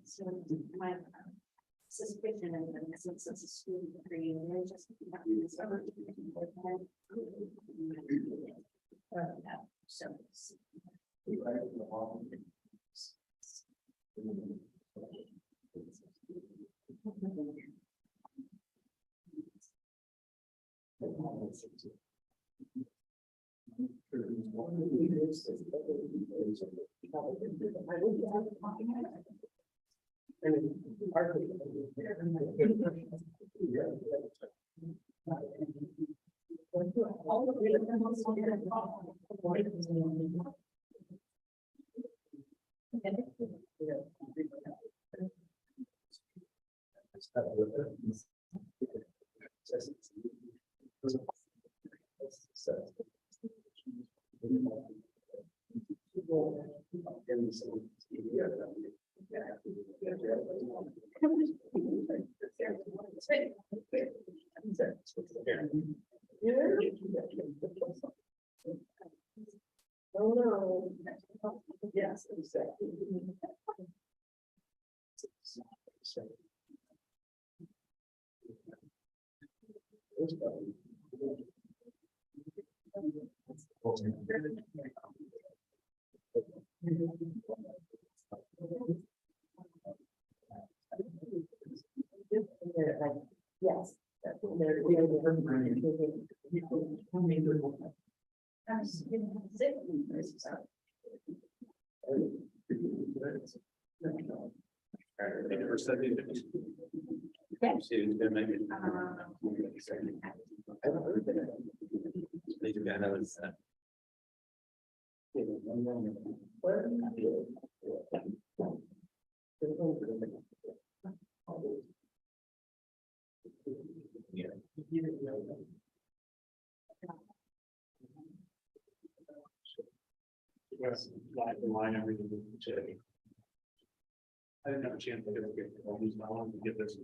So my suspicion is that since it's a student reunion, just. So. Oh no. Yes, exactly. Yes. Yes, like the line everything today. I didn't have a chance to get all these down to get this.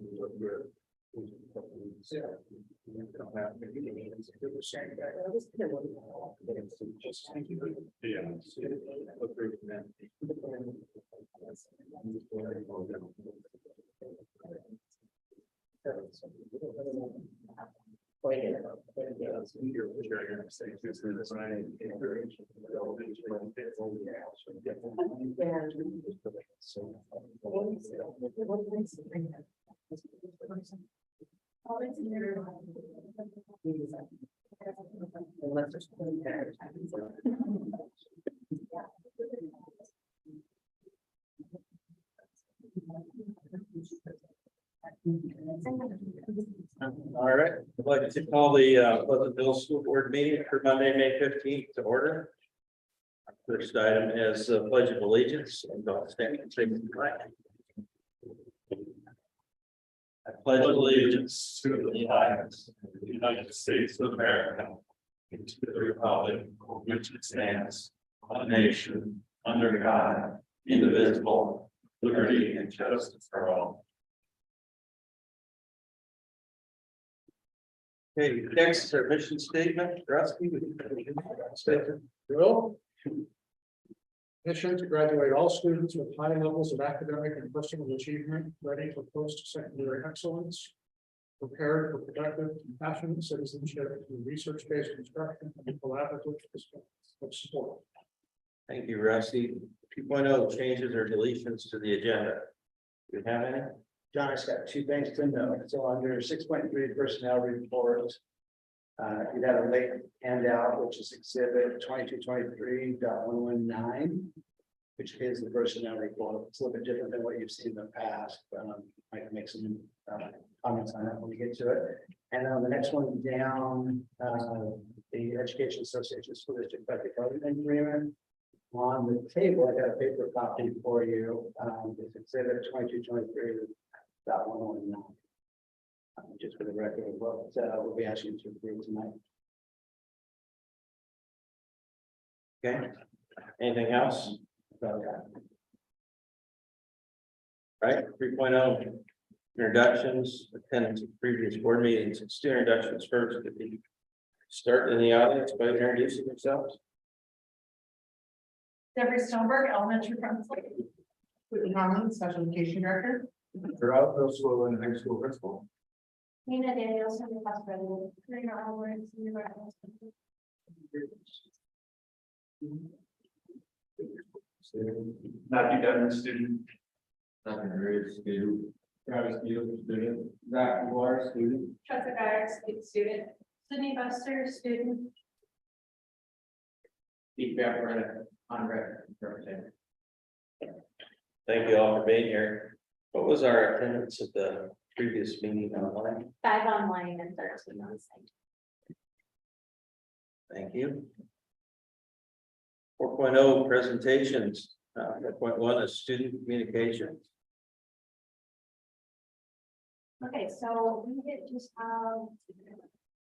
All right, I'd like to call the Pleasantville School Board meeting for Monday, May 15th to order. Our first item is Pledge of Allegiance and don't stand and say the flag. I pledge allegiance to the United States of America and to the republic for which it stands, one nation, under God, indivisible, liberty and justice for all. Okay, next is our mission statement. Rusty, Will. Mission to graduate all students with high levels of academic and personal achievement, ready for post-secondary excellence. Prepared for productive, compassionate citizenship through research-based instruction and collaborative support. Thank you, Rusty. 2.0 changes or deletions to the agenda. Do you have any? John, I just got two things to note. So under 6.3 personnel report. You had a late handout, which is exhibit 2223.119. Which is the personnel report. It's a little bit different than what you've seen in the past, but I can make some comments on that when we get to it. And the next one down, the Education Association School District Collective Bargaining Agreement. On the table, I got a paper copy for you, it's exhibit 2223.119. Just for the record of what we'll be asking you to approve tonight. Okay, anything else? So, Right, 3.0, introductions, attendance of previous board meetings, and student introductions first. If you start in the audience by introducing themselves. Deborah Stoneberg, elementary principal. Whitney Harlan, special education director. Throughout middle school and high school principal. Nina Danielson, the class president. Karina Alvarez, senior vice president. Matthew Devon, student. Nothing really, student. Travis Beal, student. Zach Moore, student. Trevor Dyer, student. Sydney Buster, student. Pete Becker, on record, representative. Thank you all for being here. What was our attendance at the previous meeting online? 5 online and 13 on site. Thank you. 4.0 presentations. 4.1 is student communication. Okay, so we did just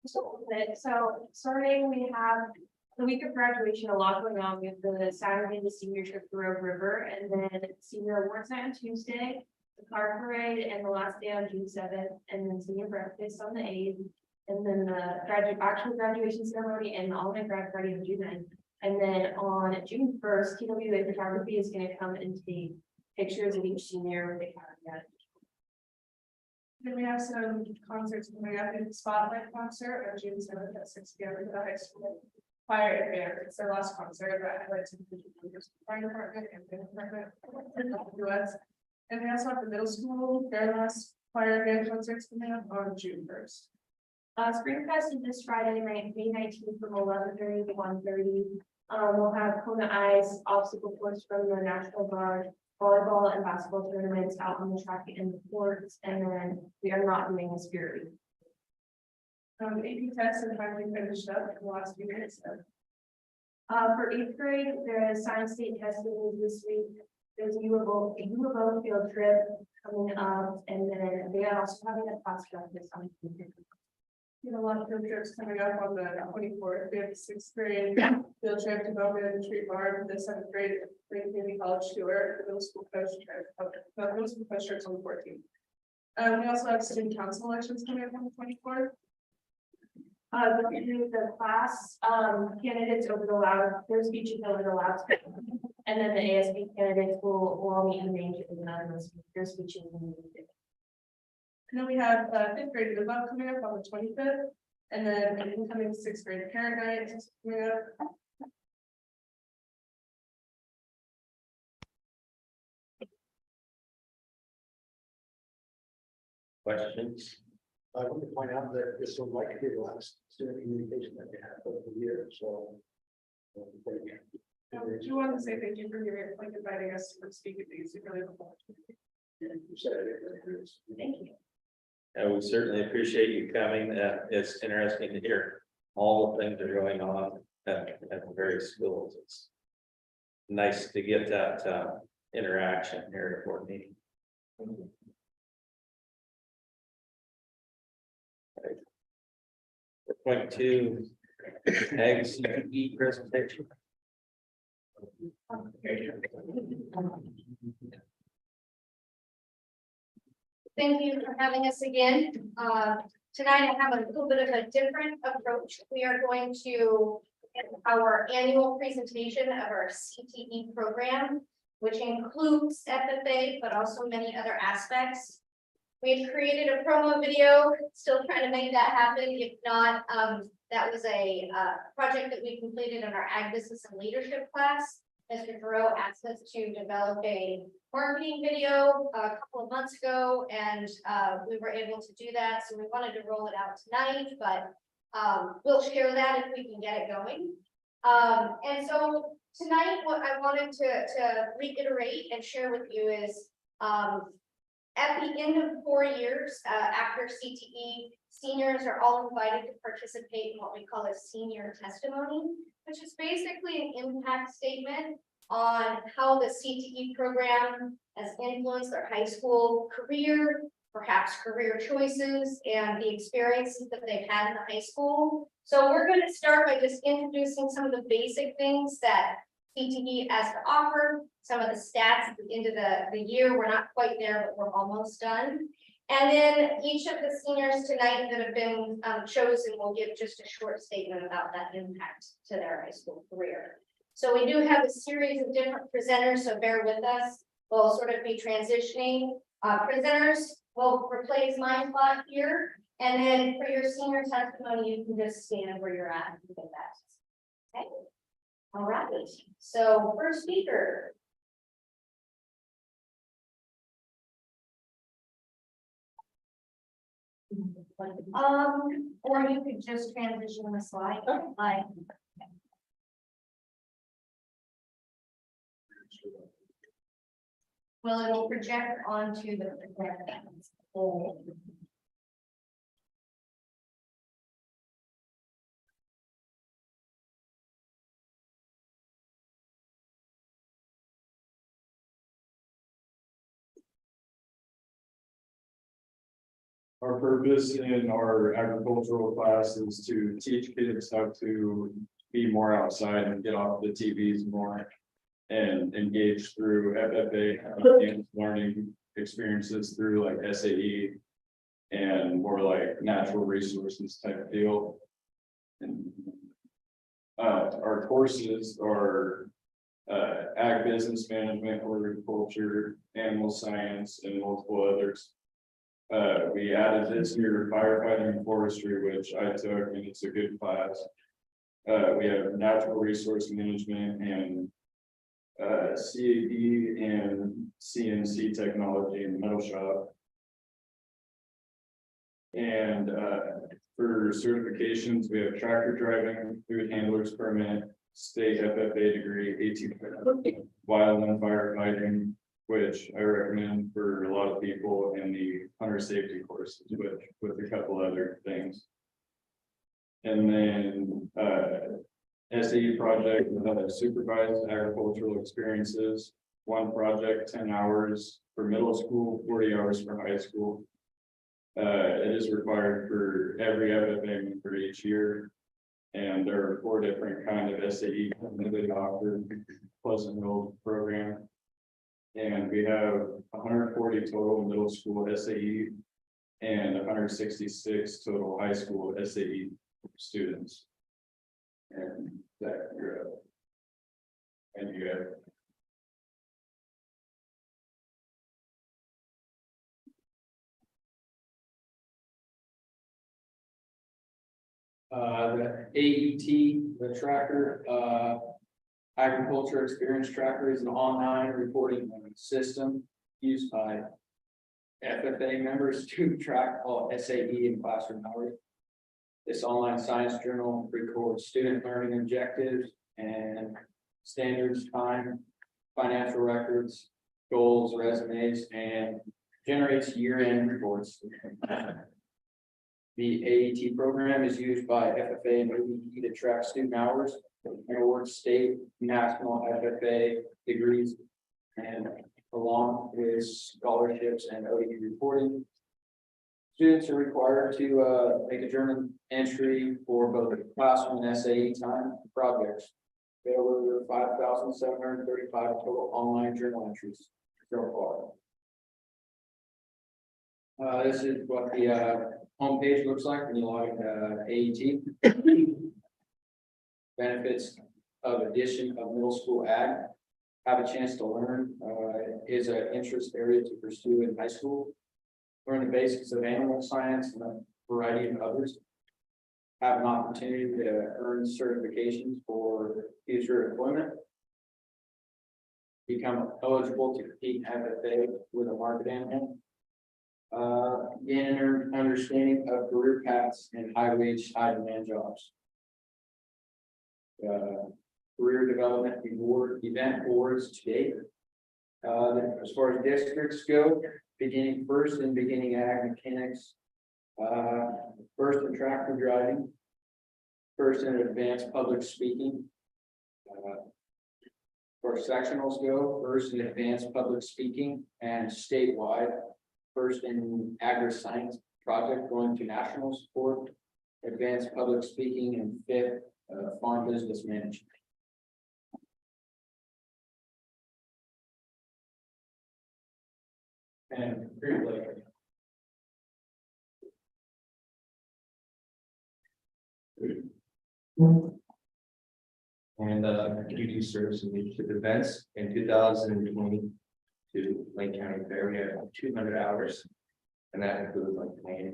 just a little bit. So starting, we have the week of graduation, a lot going on. We have the Saturday, the senior trip to Rogue River, and then senior awards night on Tuesday, the car parade, and the last day on June 7th, and then senior breakfast on the 8th, and then the actual graduation ceremony and all-night grad party on June 9th. And then on June 1st, TWA photography is going to come and take pictures of each senior with the camera. Then we have some concerts coming up in Spotlight concert on June 7th at 6 p.m. at the high school. Fire and band, it's their last concert, but I like to the fire department and band department. US. And we also have the middle school, their last fire and band concerts coming up on June 1st. Spring Fest is this Friday night, May 19th from 11:30 to 1:30. We'll have Kona Ice, obstacle course from the National Guard, volleyball and basketball tournaments out on the track and the courts, and then we are not doing a spirit week. AP tests and finally finished up in the last few minutes. For 8th grade, there's science state testing this week. There's a U of O field trip coming up, and then they are also having a class practice on Tuesday. We have a lot of field trips coming up on the 24th. We have the 6th grade field trip to Bowman and Tree Farm, the 7th grade Green Community College tour, the middle school coast trip, the middle school coast trips on the 14th. We also have student council elections coming up on the 24th. The class candidates over the loud, their speeches over the loud. And then the ASB candidates will all meet in range of anonymous, their speeches. And then we have 5th grade move up coming up on the 25th, and then an incoming 6th grade parent night coming up. Questions? I want to point out that this will likely be the last student communication that we have over the year, so. Do you want to say thank you for giving, like, inviting us to speak at these? We really look forward to it. You said it. Thank you. And we certainly appreciate you coming. It's interesting to hear all the things that are going on at the various schools. It's nice to get that interaction here at a board meeting. Point 2, ag CTE presentation. Thank you for having us again. Tonight I have a little bit of a different approach. We are going to get our annual presentation of our CTE program, which includes FFA, but also many other aspects. We've created a promo video, still trying to make that happen. If not, that was a project that we completed in our Ag Business and Leadership class. Mr. Thoreau asked us to develop a marketing video a couple of months ago, and we were able to do that. So we wanted to roll it out tonight, but we'll share that if we can get it going. And so tonight, what I wanted to reiterate and share with you is at the end of 4 years after CTE, seniors are all invited to participate in what we call a senior testimony, which is basically an impact statement on how the CTE program has influenced their high school career, perhaps career choices and the experiences that they've had in the high school. So we're going to start by just introducing some of the basic things that CTE has to offer, some of the stats at the end of the year. We're not quite there, but we're almost done. And then each of the seniors tonight that have been chosen will give just a short statement about that impact to their high school career. So we do have a series of different presenters, so bear with us. We'll sort of be transitioning. Presenters will replace my spot here. And then for your senior testimony, you can just stand where you're at and get that. Okay. All right. So first speaker. Or you could just transition the slide, like. Well, it'll project onto the. Our purpose in our agricultural class is to teach kids how to be more outside and get off the TVs more. And engage through FFA and learning experiences through like SAE. And more like natural resources type deal. And our courses are ag business management, horticulture, animal science, and multiple others. We added this year firefighting and forestry, which I took, and it's a good class. We have natural resource management and CAD and CNC technology in the metal shop. And for certifications, we have tractor driving, food handlers permit, state FFA degree, 18 wildland firefighting, which I recommend for a lot of people, in the hunter safety courses, with a couple other things. And then SAE project with supervised agricultural experiences, one project, 10 hours for middle school, 40 hours for high school. It is required for every FFA member each year. And there are 4 different kind of SAE that offer Pleasant Hill program. And we have 140 total middle school SAE and 166 total high school SAE students. And that you're up. And you have. The AET, the tracker, agriculture experience tracker is an online reporting system used by FFA members to track all SAE and classroom hours. This online science journal records student learning objectives and standards, time, financial records, goals, resumes, and generates year-end reports. The AET program is used by FFA and ODE to track student hours and award state, national FFA degrees, and along with scholarships and ODE reporting. Students are required to make a journal entry for both classroom and SAE time projects. There were 5,735 total online journal entries so far. This is what the homepage looks like when you log into AET. Benefits of addition of middle school ag. Have a chance to learn is an interest area to pursue in high school. Learn the basics of animal science and a variety of others. Have an opportunity to earn certifications for future employment. Become eligible to compete in FFA with a market animal. Gain an understanding of career paths and high wage, high demand jobs. Career development event boards to date. As far as districts go, beginning first in beginning ag mechanics, first in tractor driving, first in advanced public speaking, For sectionals go, first in advanced public speaking and statewide. First in agri-science project going to nationals for advanced public speaking, and fifth, farm business management. And Great Lake. And community service and leadership events in 2022 Lake County Fair, we had 200 hours. And that includes like planning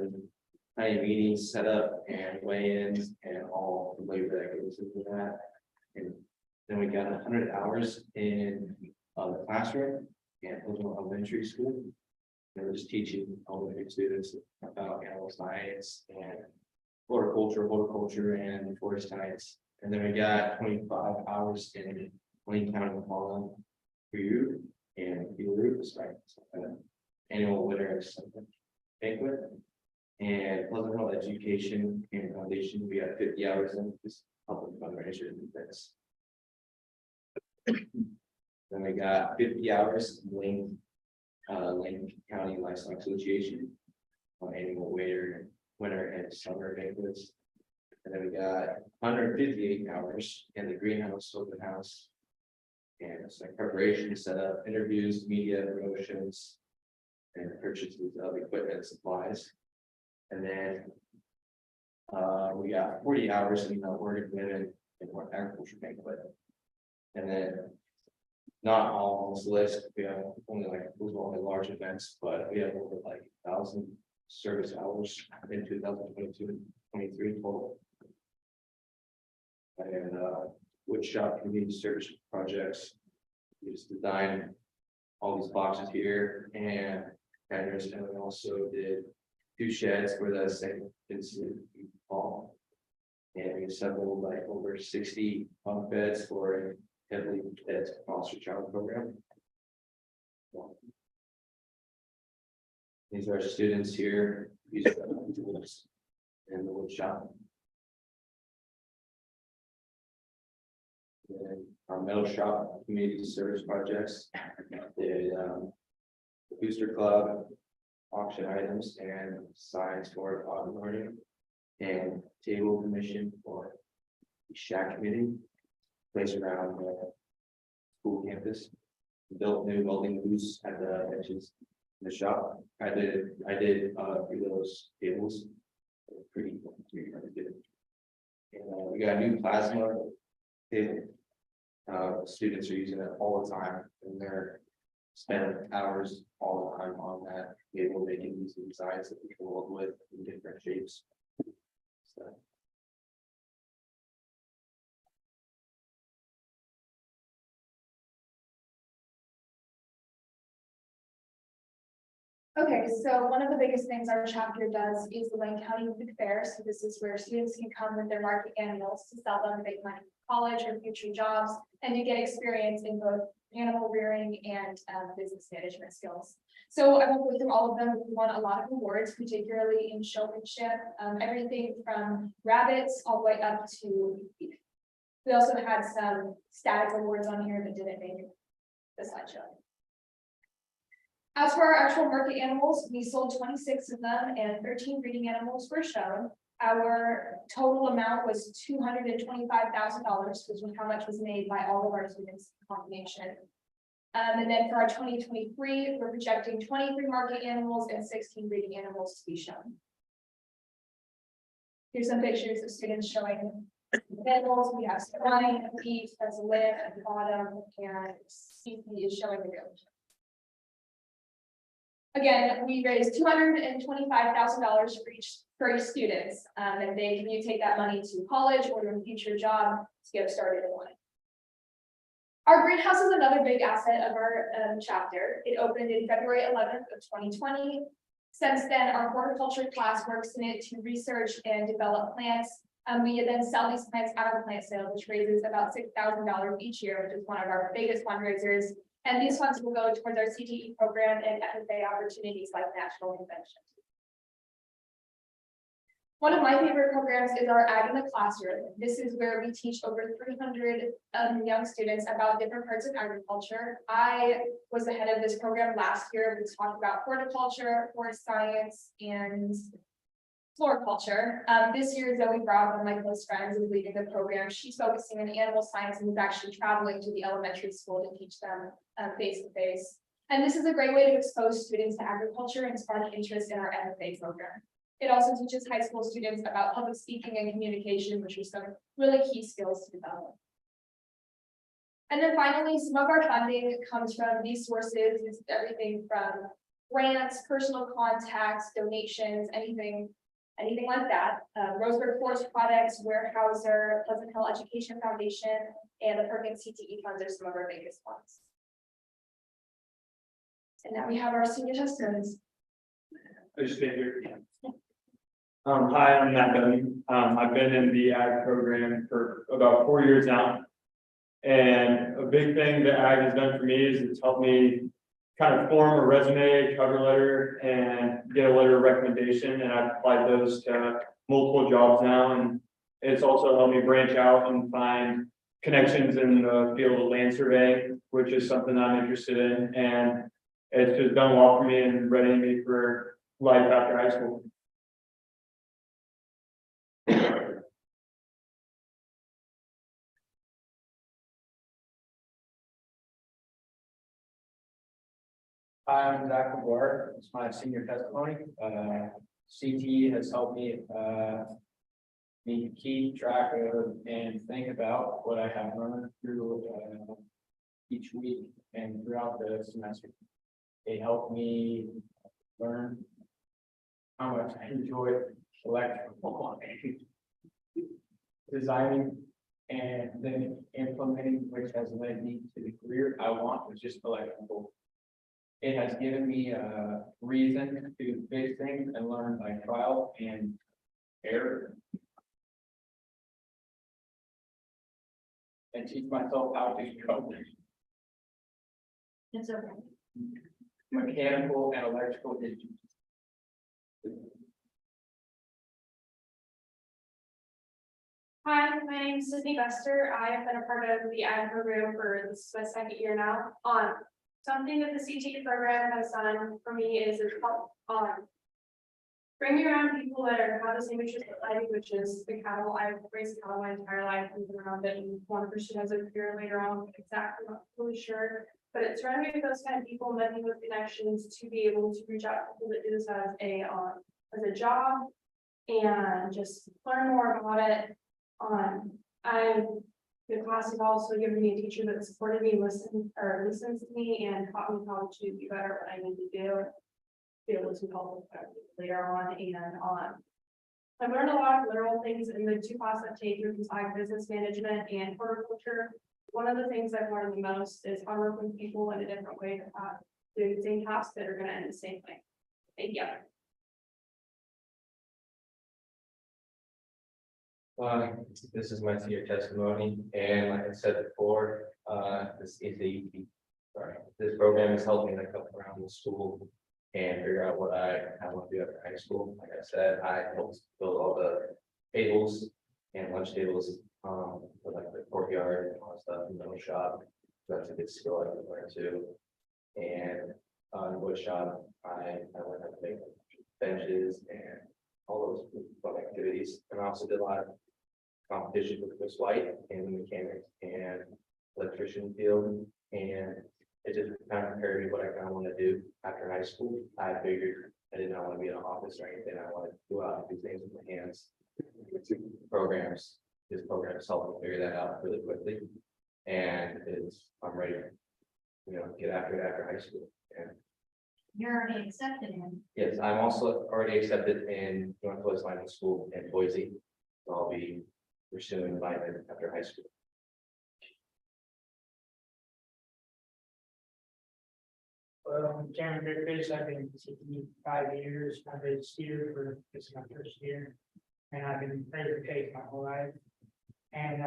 meetings set up and weigh-ins and all the labor that goes into that. And then we got 100 hours in the classroom and elementary school. And we're just teaching elementary students about animal science and horticulture and forest science. And then we got 25 hours in Lane County Harlem for you and Belarus, science, annual winter banquet. And Pleasant Hill Education and Foundation, we got 50 hours in this public fundraiser events. Then we got 50 hours in Lane County Livestock Association on annual winter and summer banquets. And then we got 158 hours in the greenhouse open house. And it's like preparation, setup, interviews, media promotions, and purchases of equipment and supplies. And then we got 40 hours in the Oregon Women and Agriculture banquet. And then not all on this list, we have only like those are only large events, but we have over like 1,000 service hours in 2022-23 total. And woodshop community service projects. We just designed all these boxes here and we also did 2 sheds for the second incident fall. And we assembled like over 60 bunk beds for a heavily fed foster child program. These are students here using the tools in the wood shop. And our metal shop community service projects, the booster club, auction items and signs for autumn learning, and table commission for the shack committee, placed around the school campus. Built new welding booths at the edges of the shop. I did 3 of those tables. Pretty good. And we got a new plasma table. Students are using it all the time, and they're spending hours all the time on that table, making these designs that we can work with in different shapes. So. Okay, so one of the biggest things our chapter does is the Lane County Food Fair. So this is where students can come with their market animals to sell them, make money for college or future jobs, and to get experience in both animal rearing and business management skills. So I won't go through all of them. We won a lot of awards, particularly in showmanship, everything from rabbits all the way up to beef. We also had some static awards on here that didn't make the slideshow. As for our actual market animals, we sold 26 of them and 13 breeding animals were shown. Our total amount was $225,000, which was how much was made by all of our students in combination. And then for our 2023, we're projecting 23 market animals and 16 breeding animals to be shown. Here's some pictures of students showing animals. We have swine, beef, that's a limb at the bottom, and CP is showing the goat. Again, we raised $225,000 for each students, and they can take that money to college or to a future job to get started in life. Our greenhouse is another big asset of our chapter. It opened in February 11th of 2020. Since then, our horticulture class works in it to research and develop plants. We then sell these plants out of plant sale, which raises about $6,000 each year, which is one of our biggest fundraisers. And these funds will go towards our CTE program and FFA opportunities like national convention. One of my favorite programs is our Ag in the Classroom. This is where we teach over 300 young students about different parts of agriculture. I was the head of this program last year. We talked about horticulture, forest science, and floriculture. This year, Zoe Brown, one of my close friends, is leading the program. She's focusing on animal science and is actually traveling to the elementary school to teach them face to face. And this is a great way to expose students to agriculture and spark interest in our FFA program. It also teaches high school students about public speaking and communication, which are some really key skills to develop. And then finally, some of our funding comes from these sources. It's everything from grants, personal contacts, donations, anything like that. Roseburg Forest Products, Warehouser, Pleasant Hill Education Foundation, and the Perkins CTE funds are some of our biggest ones. And now we have our senior testimonies. I just been here. Hi, I'm Matt Dunning. I've been in the ag program for about 4 years now. And a big thing that ag has done for me is it's helped me kind of form a resume, cover letter, and get a letter of recommendation. And I've applied those to multiple jobs now. And it's also helped me branch out and find connections in the field of land surveying, which is something I'm interested in. And it's just done a lot for me and readying me for life after high school. I'm Zach McGuire. It's my senior testimony. CTE has helped me keep track of and think about what I have learned through each week and throughout the semester. It helped me learn how much I enjoy electrical designing and then implementing, which has led me to the career I want, which is electrical. It has given me a reason to fix things and learn by trial and error. And teach myself how to code. It's okay. Mechanical and electrical issues. Hi, my name is Sydney Bester. I have been a part of the ag program for this is my second year now. Something that the CTE program has done for me is it's helped bring me around people that have the same interest that I do, which is the cattle. I've raised cattle my entire life and been around it and want to pursue as a career later on. Exactly, not really sure. But it's surrounding me with those kind of people, many with connections to be able to reach out to people that do this as a job and just learn more about it. The class has also given me a teacher that supported me, listens to me, and taught me how to do better what I need to do. Be able to help later on and on. I've learned a lot of literal things in the 2 classes I've taken, like business management and horticulture. One of the things I've learned the most is how to work with people in a different way to do the same tasks that are going to end the same way. Thank you. This is my senior testimony, and like I said before, this program has helped me to come around the school and figure out what I want to do after high school. Like I said, I helped build all the tables and lunch tables, for like the courtyard and all that stuff in the middle shop. That's a good skill I can learn too. And in wood shop, I learned how to make benches and all those fun activities. And I also did a lot of competition with Chris White in the mechanics and electrician field, and it just kind of prepared me what I kind of want to do after high school. I figured I did not want to be in an office or anything. I wanted to go out and do things with my hands. This program has helped me figure that out really quickly, and I'm ready to, get after it after high school. And You're already accepted in. yes, I'm also already accepted in Northwest Lineman School in Boise. So I'll be pursuing lineman after high school. Well, I'm Cameron Griffiths. I've been CTE 5 years. I've been here for this is my first year, and I've been ready to take my whole life. And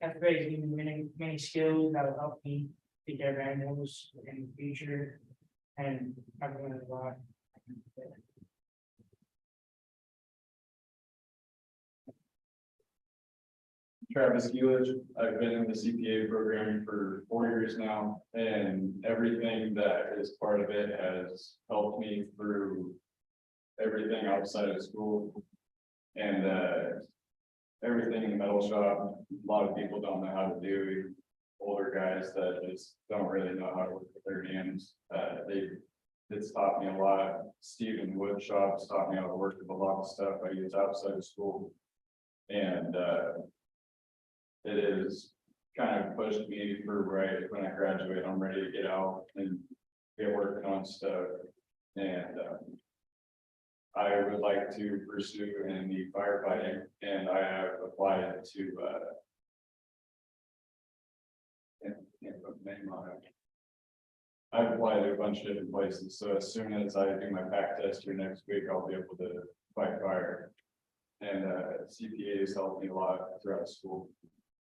FFA has given me many skills that will help me take care of animals in the future, and I've learned a lot. Travis Hewitt. I've been in the CPA program for 4 years now, and everything that is part of it has helped me through everything outside of school. And everything in the metal shop, a lot of people don't know how to do. Older guys that just don't really know how to work with their hands. It's taught me a lot. Stephen Wood Shop's taught me how to work with a lot of stuff I use outside of school. And it is kind of pushed me through right when I graduate. I'm ready to get out and get working on stuff. And I would like to pursue in the firefighting, and I have applied to can't put the name on it. I've applied to a bunch of different places, so as soon as I do my pack test here next week, I'll be able to fight fire. And CPA has helped me a lot throughout school.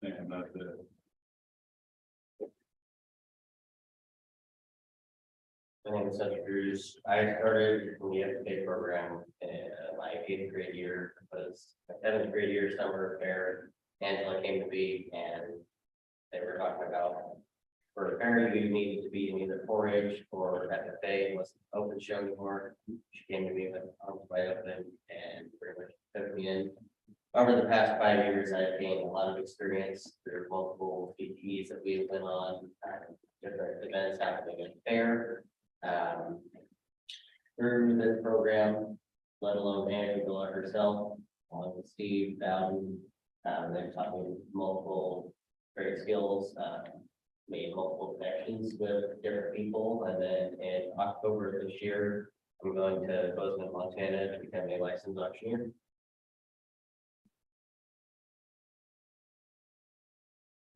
And that's it. My name is Seth Cruz. I started in the FFA program in my 8th grade year, because my 7th grade year summer fair, Angela came to me and they were talking about for a fair you needed to be in either 4-H or FFA was open show anymore. She came to me with arms wide open and pretty much took me in. Over the past 5 years, I've gained a lot of experience through multiple PTs that we've been on, different events happening at fair. Through this program, let alone Angela herself, along with Steve, Bowden, they're talking multiple great skills, made multiple connections with different people, and then in October this year, I'm going to Bozeman, Montana to become a licensed auctioneer.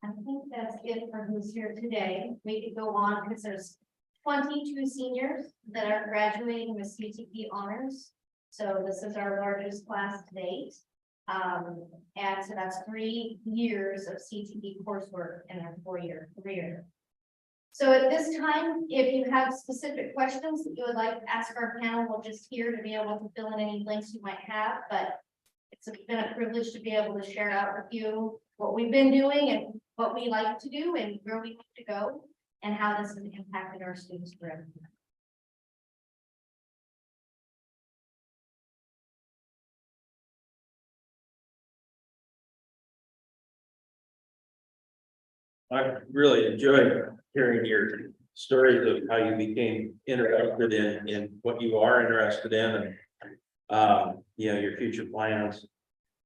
I think that's it for who's here today. We could go on because there's 22 seniors that are graduating with CTP honors. So this is our largest class to date. And so that's 3 years of CTP coursework in a 4-year career. So at this time, if you have specific questions that you would like to ask our panel, we're just here to be able to fill in any blanks you might have, but it's been a privilege to be able to share out with you what we've been doing and what we like to do and where we need to go and how this has impacted our students forever. I really enjoyed hearing your stories of how you became interested in what you are interested in and you know, your future plans.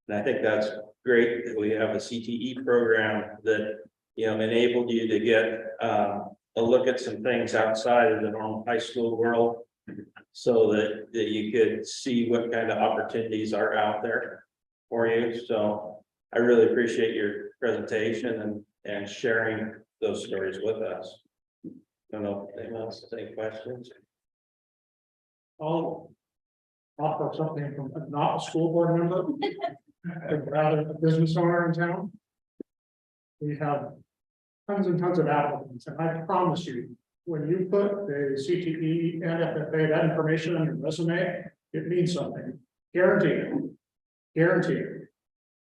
And I think that's great that we have a CTE program that, you know, enabled you to get a look at some things outside of the normal high school world so that you could see what kind of opportunities are out there for you. So I really appreciate your presentation and sharing those stories with us. I don't know if anyone else has any questions. I'll offer something from not a school board member, but rather a business owner in town. We have tons and tons of applicants, and I promise you, when you put the CTE and FFA, that information on your resume, it means something. Guaranteed. Guaranteed.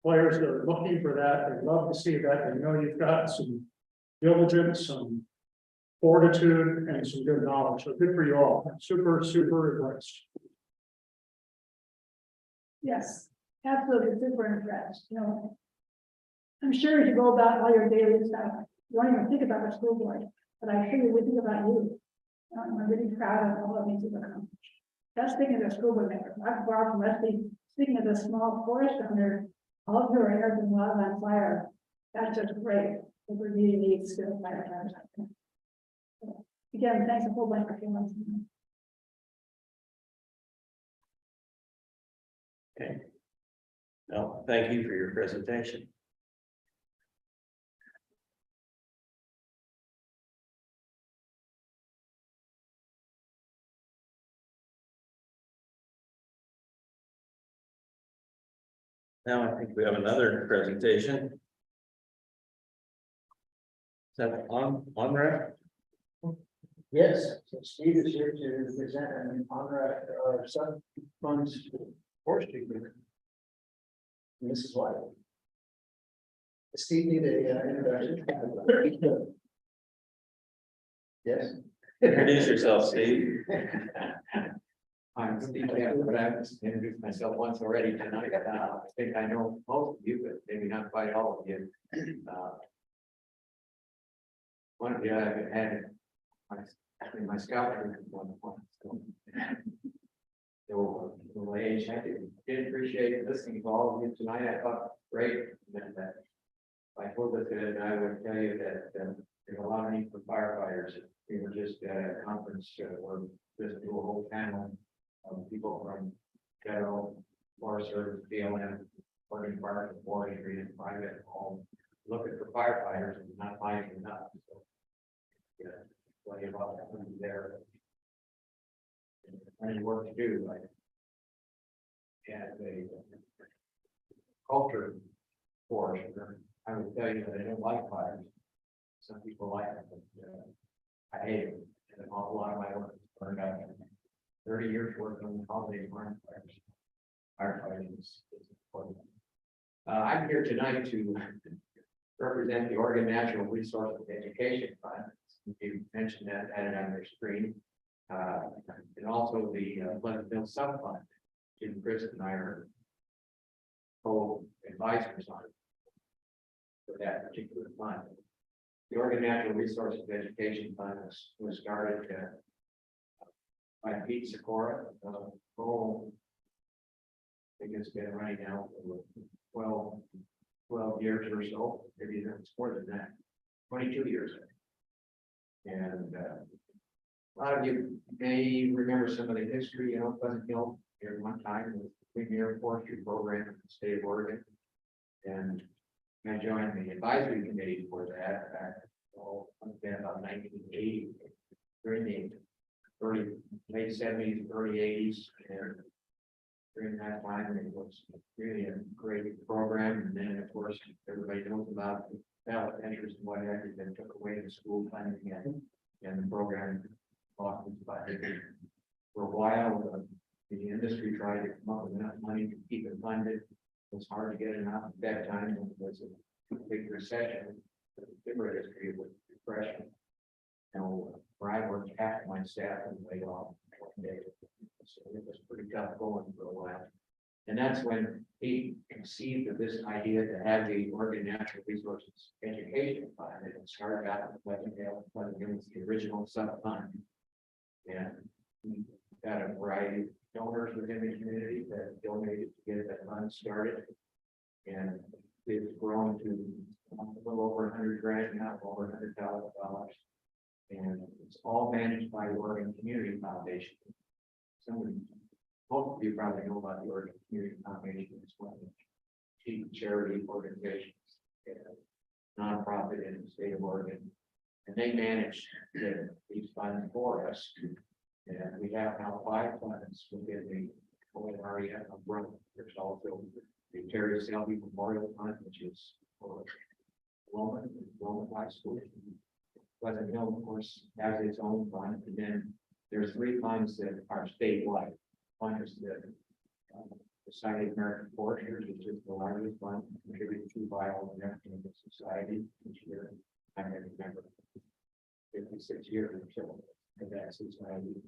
Players that are looking for that, they love to see that. They know you've got some diligence, some fortitude, and some good knowledge. So good for you all. Super, super impressed. Yes, absolutely, super impressed, you know. I'm sure as you go about all your daily stuff, you don't even think about the school board, but I sure you would think about you. I'm really proud of all the things you've accomplished. That's speaking as a school board member. I've borrowed from Leslie, speaking as a small forest owner, all of your areas and wild on fire. That's just great. We really need skilled firefighters. Again, thanks a whole bunch for coming. Okay. No, thank you for your presentation. Now I think we have another presentation. Is that on rep? Yes, so Steve is here to present an honor our Sun Funds Forestry Group. And this is why. Steve need a introduction. Yes. Introduce yourself, Steve. I'm Steve Gabbard, but I've introduced myself once already tonight. I think I know most of you, but maybe not quite all of you. One of you I had my scout troop at one point. So, age, I did appreciate listening to all of you tonight. I thought great. And I told it that I would tell you that there's a lot of need for firefighters. We were just at a conference where just do a whole panel of people from federal, Forest Service, BLM, Oregon Department of Forestry, and private, all looking for firefighters and not finding enough. So, yeah, plenty of opportunity there. And plenty of work to do. Like, and a culture for it. I would tell you that I don't like fires. Some people like it, but I hate it. And an awful lot of my work is burned out. 30 years working on the holiday farm fires. Firefighting is important. I'm here tonight to represent the Oregon Natural Resources Education Fund. You mentioned that, had it on your screen. And also the Pleasant Hill Sub Fund. Jim, Chris, and I are co-advisors on it for that particular fund. The Oregon Natural Resources Education Fund was started by Pete Sikora. I think it's been running now for 12 years or so, maybe it's more than that, 22 years. And a lot of you may remember some of the history, Pleasant Hill here one time was the premier forestry program in the state of Oregon. And I joined the advisory committee for that back about 1980 during the late 70s, early 80s, and during that time it was really a great program. And then of course everybody knows about the ballot interest and what have you, then took away the school funding and the program lost its budget. For a while, the industry tried to come up with enough money to keep it funded. It was hard to get enough at that time. It was a big recession, the bigger history of the depression. Where I worked, half my staff was laid off one day. So it was pretty tough going for a while. And that's when he conceived of this idea to have the Oregon Natural Resources Education Fund. And it started out with Pleasant Hill. Pleasant Hill was the original sub fund. And we got a variety of donors within the community that donated to get that fund started. And it's grown to a little over 100 grand now, over $100,000. And it's all managed by the Oregon Community Foundation. Most of you probably know about the Oregon Community Foundation. It's one of the chief charity organizations, nonprofit in the state of Oregon. And they manage these funds for us. And we have now 5 funds within the ONREF umbrella. There's also the Terry Selby Memorial Fund, which is for Wilmot High School. Pleasant Hill, of course, has its own fund, and then there's 3 funds that are statewide. One is the Society of American Foresters, which is the largest fund, contributed to Bio and Everything Society each year. I'm a member 56 years or so of that society.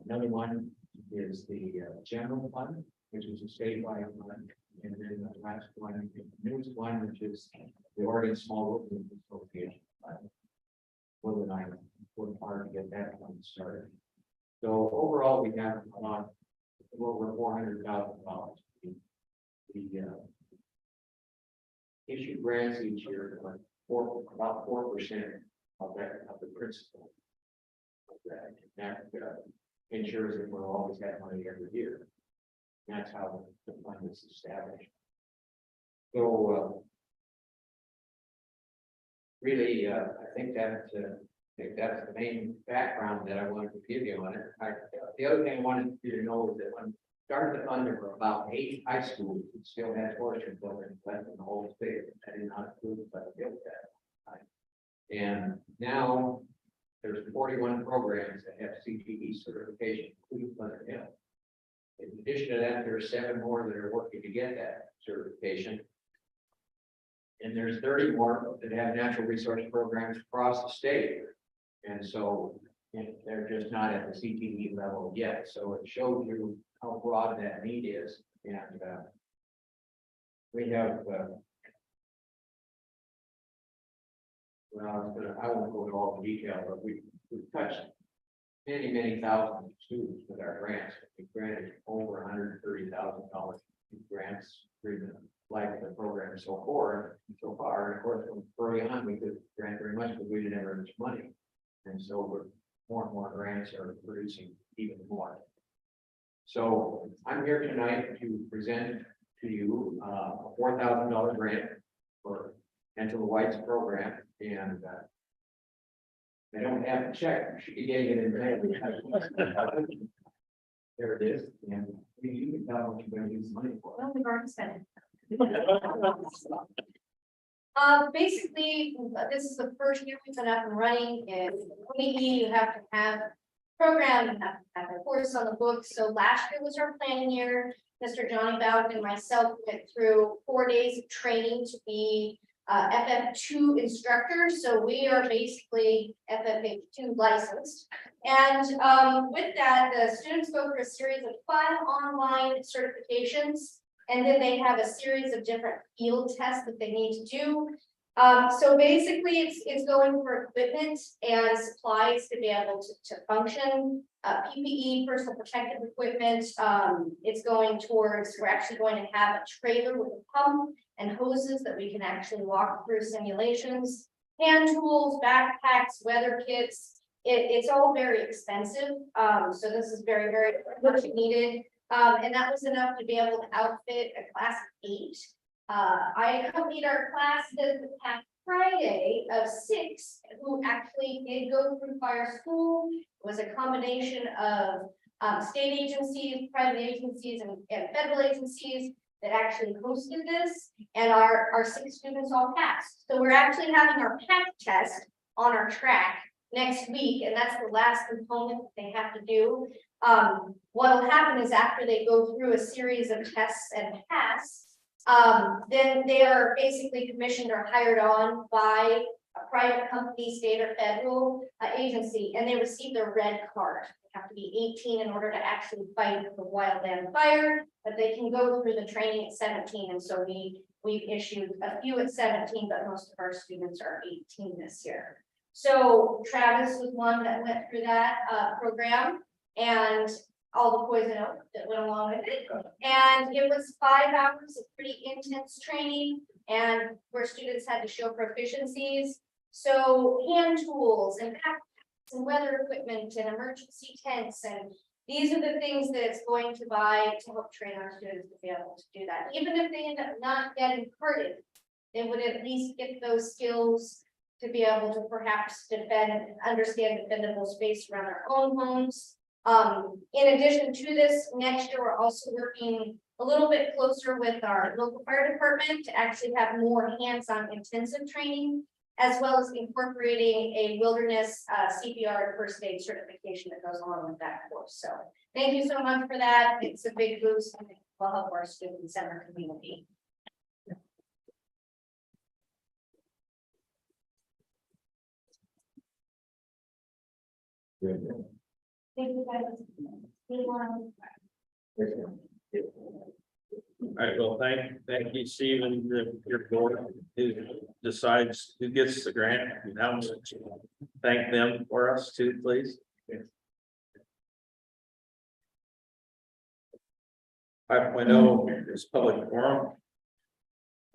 Another one is the General Fund, which is a statewide fund, and then the last one, the newest one, which is the Oregon Small Business Association Fund. Will and I worked hard to get that one started. So overall, we have over $400,000. The issue grants each year for about 4% of the principal of that. That ensures that we'll always have money every year. And that's how the fund is established. So really, I think that's the main background that I wanted to give you on it. The other thing I wanted you to know is that when we started the fund, there were about 8 high schools that still had forestry programs left in the whole state. I did not include, but I built that. And now there's 41 programs that have CTE certification, including Pleasant Hill. In addition to that, there are 7 more that are working to get that certification. And there's 30 more that have natural resource programs across the state. And so they're just not at the CTE level yet. So it shows you how broad that need is. And we have, well, I won't go into all the detail, but we've touched many thousands of students with our grants. We granted over $130,000 in grants through the life of the program so far. And of course, from early on, we could grant very much, but we didn't have very much money. And so we're more and more grants are producing even more. So I'm here tonight to present to you a $4,000 grant for Angela White's program, and I don't have a check. You should be getting it in May. There it is, and you can tell what you're going to use the money for. Well, we've already spent it. Basically, this is the first year we've been up and running, and you have to have program, you have to have a course on the books. So last year was our planning year. Mr. Johnny Bowden and myself went through 4 days of training to be FF2 instructors. So we are basically FF2 licensed. And with that, the students go through a series of 5 online certifications. And then they have a series of different field tests that they need to do. So basically it's going for equipment and supplies to be able to function, PPE, personal protective equipment. It's going towards, we're actually going to have a trailer with a pump and hoses that we can actually walk through simulations, hand tools, backpacks, weather kits. It's all very expensive. So this is very much needed. And that was enough to be able to outfit a class of 8. I accompanied our class this past Friday of 6 who actually did go through fire school. It was a combination of state agencies, private agencies, and federal agencies that actually hosted this, and our 6 students all passed. So we're actually having our PAC test on our track next week, and that's the last component that they have to do. What will happen is after they go through a series of tests and pass, then they are basically commissioned or hired on by a private company, state or federal agency, and they receive their red card. They have to be 18 in order to actually fight the wildland fire, but they can go through the training at 17. And so we've issued a few at 17, but most of our students are 18 this year. So Travis was one that went through that program, and all the poison oak that went along with it. And it was 5 hours of pretty intense training, and where students had to show proficiencies. So hand tools and backpacks and weather equipment and emergency tents, and these are the things that it's going to buy to help train our students to be able to do that. Even if they end up not getting hurted, they would at least get those skills to be able to perhaps defend and understand defendable space around their own homes. In addition to this, next year, we're also working a little bit closer with our local fire department to actually have more hands-on intensive training, as well as incorporating a wilderness CPR and first aid certification that goes along with that course. So thank you so much for that. It's a big boost and it will help our students and our community. Thank you guys. All right, well, thank you, Stephen, your board who decides who gets the grant and how much. Thank them for us too, please. 5.0 is public forum.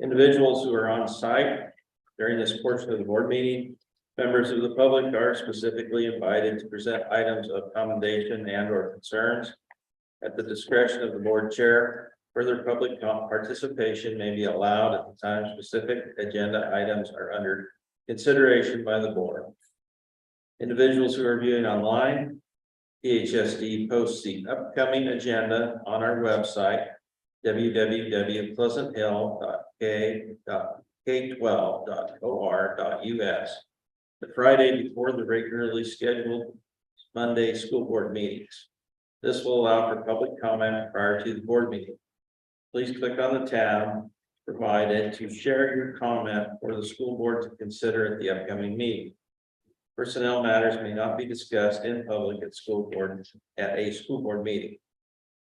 Individuals who are on site during this portion of the board meeting, members of the public are specifically invited to present items of commendation and or concerns at the discretion of the board chair. Further public participation may be allowed at the time specific agenda items are under consideration by the board. Individuals who are viewing online, PHSD posts the upcoming agenda on our website, www.pleasanthill.k12.or.us, the Friday before the regularly scheduled Monday school board meetings. This will allow for public comment prior to the board meeting. Please click on the tab provided to share your comment for the school board to consider at the upcoming meeting. Personnel matters may not be discussed in public at a school board meeting.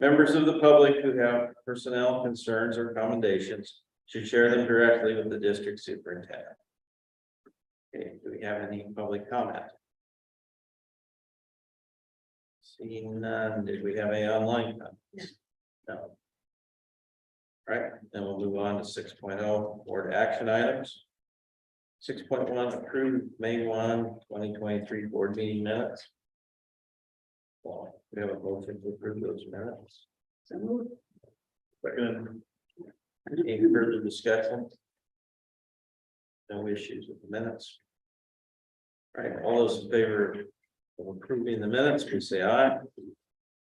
Members of the public who have personnel concerns or commendations should share them directly with the district superintendent. Okay, do we have any public comment? Seeing none, did we have any online comments? No. All right, then we'll move on to 6.0 board action items. 6.1 approved May 1, 2023 board meeting minutes. Well, we have a motion to approve those minutes. Second. Any further discussion? No issues with the minutes. All right, all those in favor of approving the minutes, please say aye.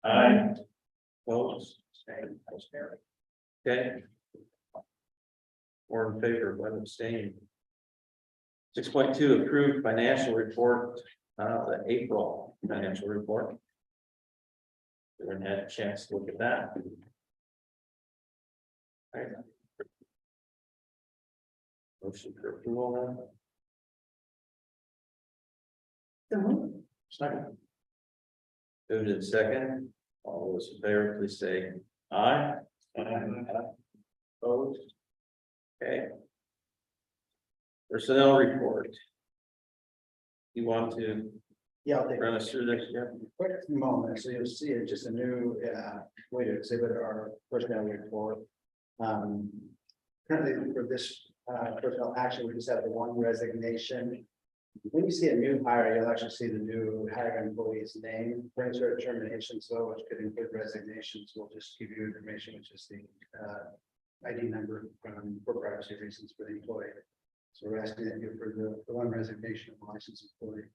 Aye. Opposed? Okay. Or in favor, one abstain. 6.2 approved financial report, the April financial report. Everyone had a chance to look at that. All right. Motion for approval. Second. Moved in second. All those in favor, please say aye. Opposed? Okay. Personnel report. You want to Yeah, I'll take run us through this? Yeah. quick moment, so you'll see it's just a new way to exhibit our personnel report. Currently for this personnel action, we just have the one resignation. When you see a new hire, you'll actually see the new hiring employee's name, brings her termination, so which could include resignations. We'll just give you information, which is the ID number for privacy reasons for the employee. So we're asking that you approve the one resignation of licensed employee.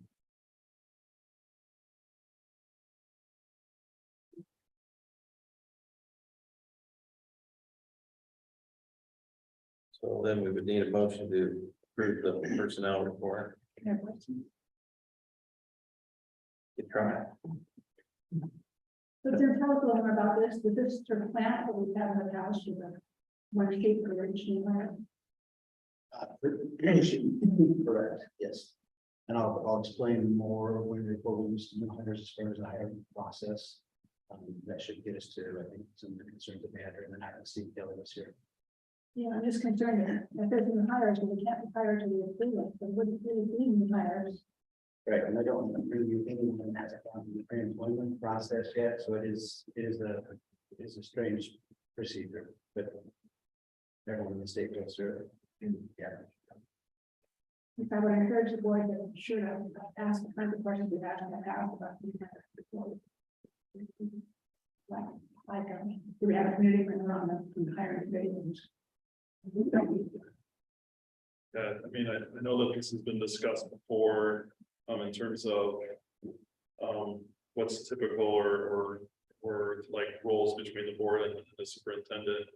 So then we would need a motion to approve the personnel report. You try. But then tell us a little more about this. Is this sort of plant that we have in the house with a one sheet for original land? Correct, yes. And I'll explain more when we use new hires as far as the hiring process. That should get us to, I think, some of the concerns that we had during the night and Steve Kelly was here. Yeah, I'm just concerned that if there's new hires, we can't be hired to the equivalent, but wouldn't really be new hires. Right, and I don't agree with anyone that hasn't gone through the pre-employment process yet, so it is a strange procedure, but everyone in the state goes through it. Yeah. If I would encourage the board to sure to ask the kind of questions we had in the past about new hires before. Do we have a committee member on the hiring committees? Yeah, I mean, I know that this has been discussed before, in terms of, what's typical or like roles between the board and the superintendent.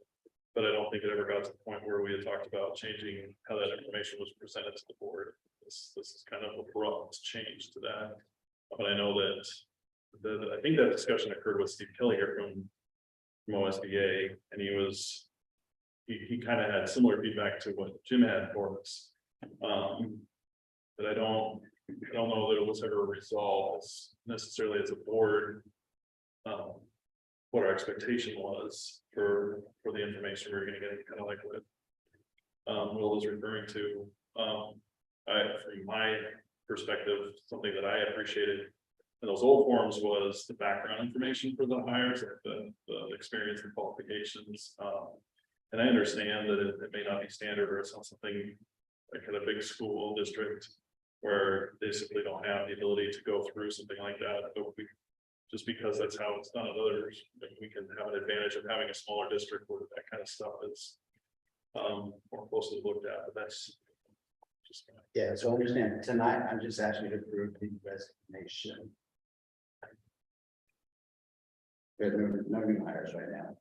But I don't think it ever got to the point where we had talked about changing how that information was presented to the board. This is kind of abrupt change to that. But I know that I think that discussion occurred with Steve Kelly here from OSBA, and he kind of had similar feedback to what Jim had for us. But I don't know that it was ever resolved necessarily as a board. What our expectation was for the information we were going to get, kind of like what Will was referring to. From my perspective, something that I appreciated in those old forms was the background information for the hires, like the experience and qualifications. And I understand that it may not be standard, or it's not something like at a big school district where they simply don't have the ability to go through something like that. But just because that's how it's done at others, we can have an advantage of having a smaller district where that kind of stuff is more closely looked at. But that's just Yeah, so understand, tonight, I'm just asking you to approve the resignation. There are no new hires right now.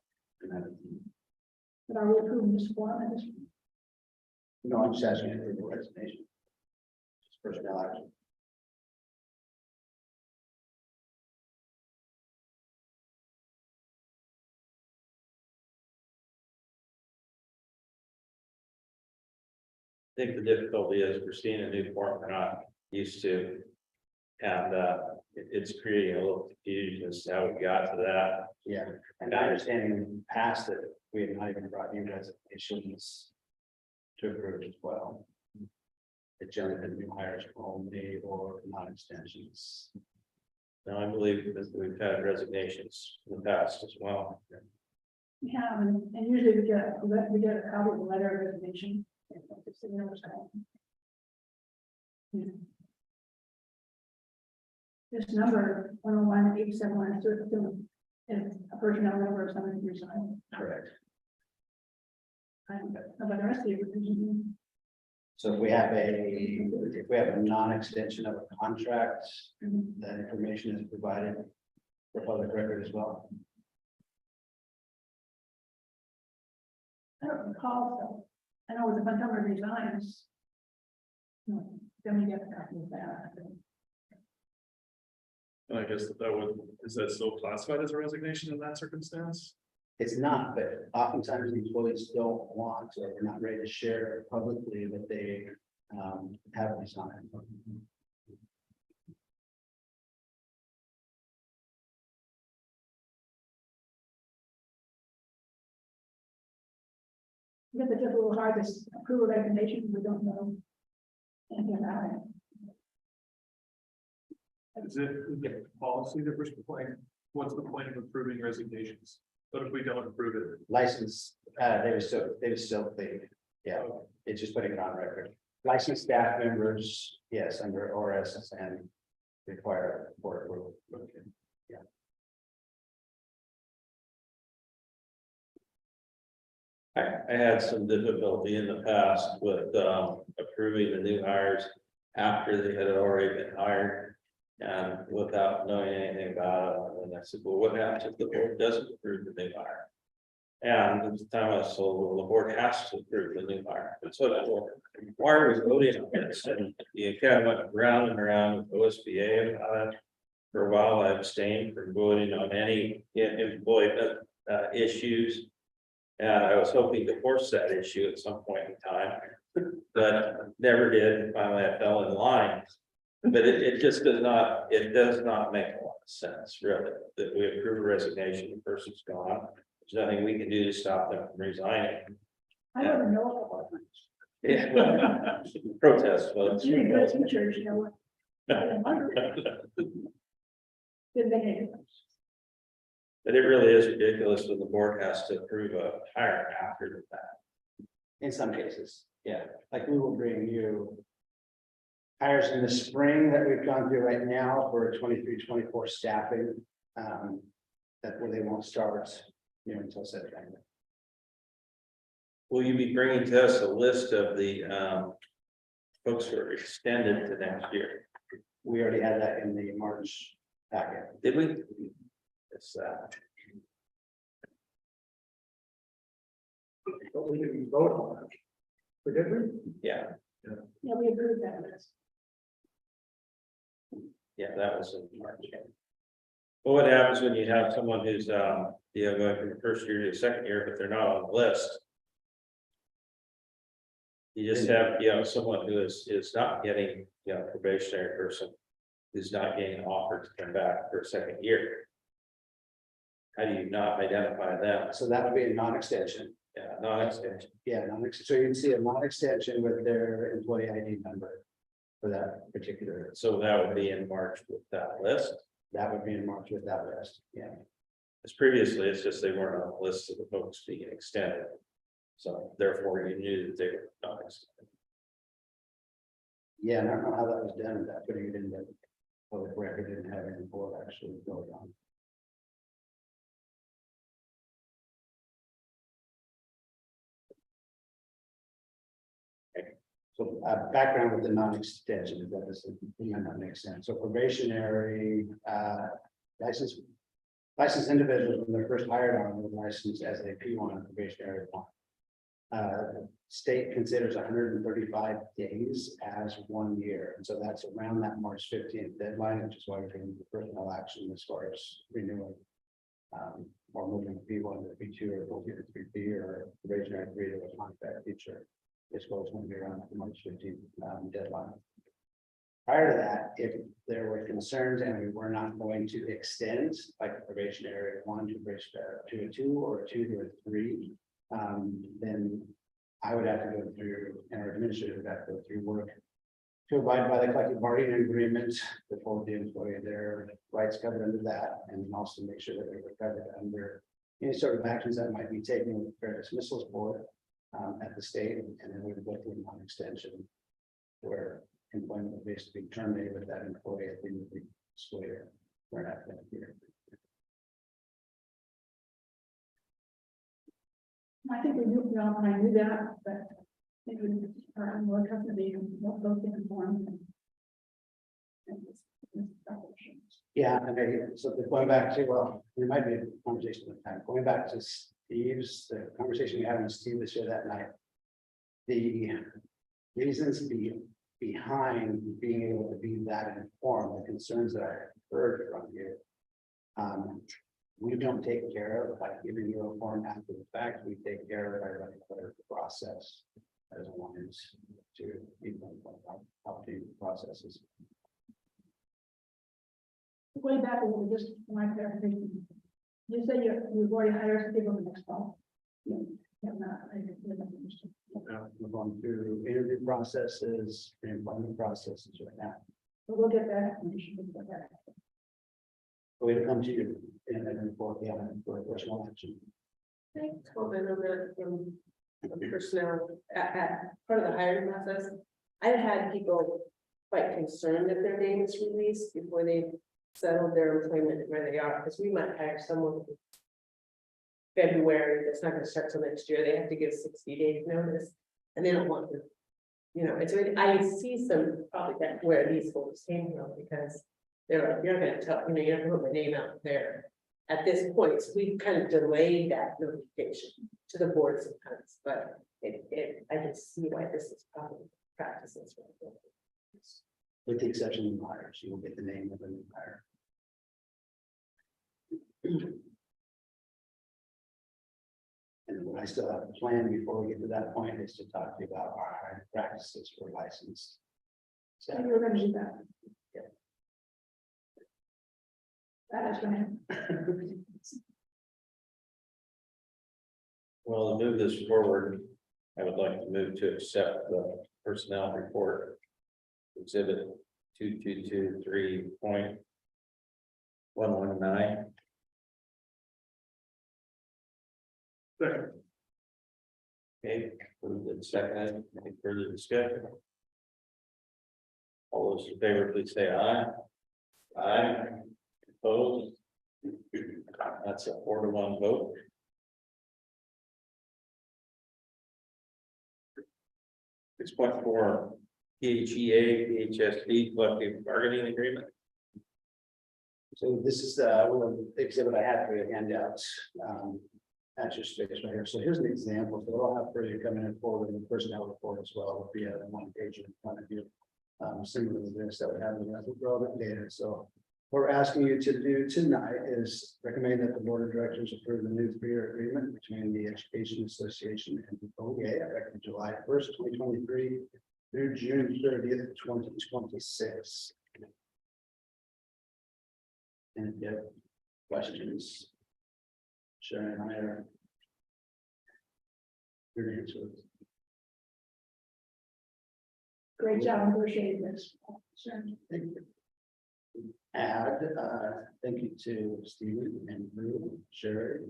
But are we approving this form and this? No, I'm just asking you to approve the resignation. Just personnel action. think the difficulty is we're seeing a new form we're not used to. And it's creating a little confusion as to how we got to that. Yeah, and my understanding in the past that we have not even brought new resignations to approve as well. It generally been new hires only or non-extensions. Now, I believe that we've had resignations in the past as well. Yeah, and usually we get a copy of the letter of resignation. Just so you know what's going on. Yeah. This number, 101-871, is a personnel number of someone who resigned. Correct. And about the rest of you. So if we have a non-extension of a contract, that information is provided for public record as well. I don't recall, so I know when Montgomery resigns. Then we get a copy of that. I guess is that still classified as a resignation in that circumstance? It's not, but oftentimes employees don't want or are not ready to share publicly that they have resigned. I guess it's just a little hard to approve a recommendation, we don't know anything about it. Is it policy that we're supplying? What's the point of approving resignations? But if we don't approve it? License, they would still think, yeah, it's just putting it on record. Licensed staff members, yes, under ORS and require board approval. Yeah. I had some difficulty in the past with approving the new hires after they had already been hired. And without knowing anything about it, and I said, well, what happens if the board doesn't approve the new hire? And at the time I was told, well, the board has to approve the new hire. And so that's why are we voting on this? And you kind of went round and around with OSBA about it. For a while, I abstained from voting on any employment issues. And I was hoping to force that issue at some point in time, but never did. And finally, I fell in line. But it just does not make a lot of sense, really, that we approve a resignation, the person's gone. There's nothing we can do to stop them from resigning. I don't know about it. Yeah, well, protest votes. You need to teachers, you know what? Good thing. But it really is ridiculous when the board has to approve a hire after the fact. In some cases, yeah, like we will bring you hires in the spring that we've gone through right now for 23-24 staffing. That where they won't start, until September. Will you be bringing to us a list of the folks who are extended to next year? We already had that in the March packet. Did we? It's But we didn't vote on it. But did we? yeah, Yeah, we agree with that. yeah, that was in March. Well, what happens when you have someone who's going from the first year to the second year, but they're not on the list? You just have, someone who is not getting, probationary person who's not getting offered to come back for a second year. How do you not identify them? So that would be a non-extension. Yeah, non-extension. Yeah, so you can see a non-extension with their employee ID number for that particular, So that would be in March with that list. that would be in March with that list, yeah. As previously, it's just they weren't on the list of the folks being extended. So therefore you knew that they were not extended. Yeah, and I don't know how that was done, that putting it in the public record didn't have any board actually going on. So background with the non-extension, if that doesn't, might not make sense. So probationary, licensed individuals when they're first hired on the license as a P1 on probationary one. State considers 135 days as 1 year, and so that's around that March 15th deadline, which is why we're taking the personnel action as far as renewing. Or moving P1 to P2 or P3 or probationary 3 to a contract feature. This goes going to be around the March 15th deadline. Prior to that, if there were concerns and we were not going to extend like a probationary 1 to a 2 or a 2 to a 3, then I would have to go through, and our administrator would have to go through work to abide by the collective bargaining agreement, to hold the employee their rights covered under that, and also make sure that they were covered under any sort of actions that might be taken with fair dismissals board at the state, and then we would go through a non-extension where employment would basically be terminated with that employee at the end of the school year. We're not going to hear. I think we knew, I knew that, but maybe our more company both informed. Yeah, and so going back to, well, there might be a conversation with time, going back to Steve's, the conversation we had with Steve this year that night. The reasons behind being able to be that informed, the concerns that I heard from you. We don't take care of by giving you a form after the fact, we take care of it by running the process. As long as to people how the processes. Way back, we were just my clarification. You said you've already hired some people in the next fall. Yeah, not, I didn't understand. We're going through interview processes, employment processes right now. But we'll get that information. We'll get that. We'll come to you and then report the for personal action. I think comment on that from personnel at part of the hiring process. I've had people quite concerned that their name is released before they settled their employment where they are, because we might hire someone in February that's not going to start till next year. They have to give 60 days notice, and they don't want to, you know. And so I see some probably that where these folks came from, because they're like, you're going to tell, you know, you're not going to put my name out there. At this point, so we've kind of delayed that notification to the board sometimes, but I can see why this is probably practices. With the exception of new hires, you will get the name of the new hire. And what I still have a plan before we get to that point is to talk to you about our hiring practices for licensed. So you're going to do that. Yeah. That is going to. Well, to move this forward, I would like to move to accept the personnel report. Exhibit 2223.119. Second. Okay, moved and seconded. Any further discussion? All those in favor, please say aye. Aye. Opposed? That's a 4-to-1 vote. Six point four, PHEA, PHSD collective bargaining agreement. So this is the exhibit I had for you handouts. That's your space right here. So here's an example. So I'll have for you coming in forward in the personnel report as well. Will be a 1 page in front of you. Similar to this that we have in the relevant data. So what we're asking you to do tonight is recommend that the board of directors approve the new 3-year agreement between the Education Association and the OEA effective July 1st, 2023 through June 30th, 2026. And if you have questions, Sharon and I are here to answer. Great job negotiating this. Sure. Thank you. Add, thank you to Stephen and Drew, Sherry,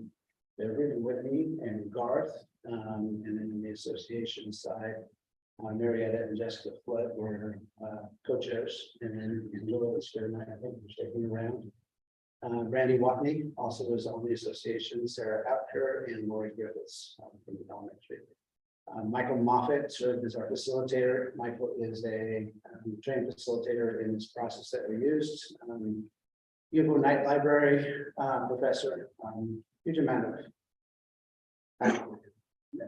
Beverly, Whitney, and Garth. And then in the association side, Marietta and Jessica Flood were co-chairs, and then Lois, Sharon and I think we're sticking around. Randy Watney also was on the association, Sarah Apker and Lori Griffiths from the elementary. Michael Moffett served as our facilitator. Michael is a trained facilitator in this process that we used. U of O Knight Library professor, huge amount of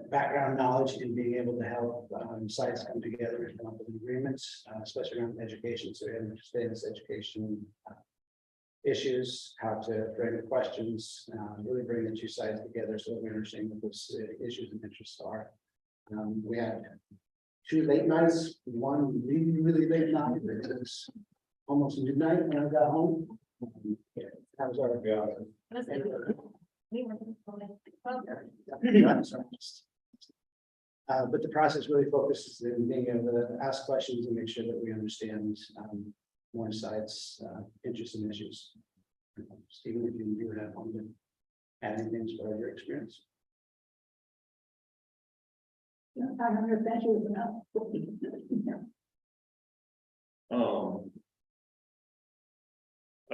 background knowledge in being able to help sites come together and come up with agreements, especially around education. So we understand this education issues, how to frame the questions, really bring the two sides together so that we understand what those issues and interests are. We had 2 late nights, one really late night, it was almost midnight when I got home. That was our. But the process really focuses in being able to ask questions and make sure that we understand one side's interests and issues. Stephen, if you do have one to add anything as far as your experience. Thank you enough. I